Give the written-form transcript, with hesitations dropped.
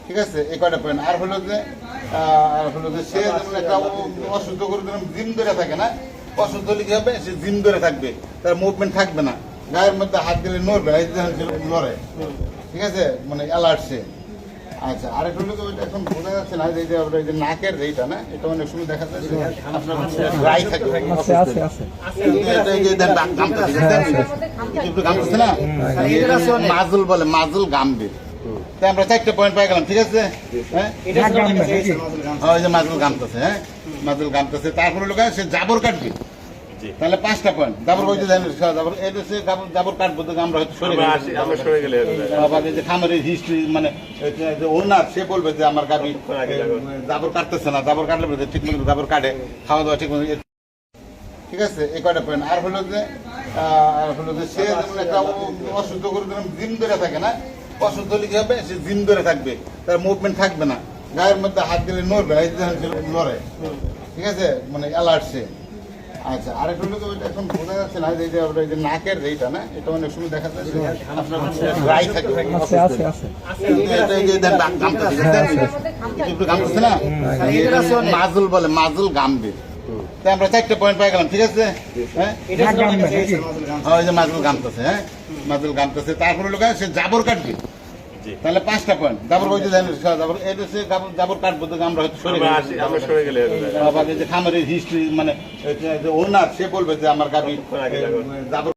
ঠিক আছে, এই কয়টা পয়েন্ট। আর হলো যে সে যেমন একটা অসুস্থ করে যেমন জিম ধরে থাকে না, অসুস্থ হলে কি হবে, সে জিম ধরে থাকবে, তার মুভমেন্ট থাকবে না, গায়ের মধ্যে হাত দিলে নড়বে না, এই যে লড়ে, ঠিক আছে, মানে অ্যালার্ট সে। আচ্ছা, আরেকটা হলো ওইটা এখন বোঝা যাচ্ছে না, যে এই যে নাকের যেটা না, এটা অনেক সময় দেখা যাচ্ছে আপনার ড্রাই থাকে, একটু ঘামতেছে না, মাজুল বলে, মাজুল ঘামবে। আমরা 4টা পয়েন্ট পাই গেলাম, ঠিক আছে। হ্যাঁ, ওই যে মাজুল ঘামতেছে, হ্যাঁ মাজুল ঘামতেছে। তারপরে লোক সে জাবর কাটবে, তাহলে 5টা পয়েন্ট। জাবর বলতে জাবর এটা সে জাবর কাটবো, তো আমরা হয়তো সরে গেলে যে খামারের হিস্ট্রি, মানে ওনার সে বলবে যে আমার গাভী জাবর কাটতেছে না, জাবর কাটলে ঠিক মতো জাবর কাটে, খাওয়া দাওয়া ঠিক মতো, ঠিক আছে, এই কয়টা পয়েন্ট। আর হলো যে সে যেমন একটা অসুস্থ করে যেমন জিম ধরে থাকে না, অসুস্থ হলে কি হবে, সে জিম ধরে থাকবে, তার মুভমেন্ট থাকবে না, গায়ের মধ্যে হাত দিলে নড়বে, এই যে লড়ে, ঠিক আছে, মানে অ্যালার্ট সে। আচ্ছা, আরেকটা হলো ওইটা এখন বোঝা যাচ্ছে না, যে এই যে নাকের যেটা না, এটা অনেক সময় দেখা যাচ্ছে আপনার ড্রাই থাকে, একটু ঘামতেছে না, মাজুল বলে, মাজুল ঘামবে। আমরা 4টা পয়েন্ট পাই গেলাম, ঠিক আছে। হ্যাঁ, ওই যে মাজুল ঘামতেছে, হ্যাঁ মাজুল ঘামতেছে। তারপরে লোক সে জাবর কাটবে, তাহলে 5টা পয়েন্ট। জাবর বলতে জাবর এটা সে জাবর কাটবো, তো আমরা হয়তো সরে গেলে যে খামারের হিস্ট্রি, মানে ওনার সে বলবে যে আমার গাভী জাবর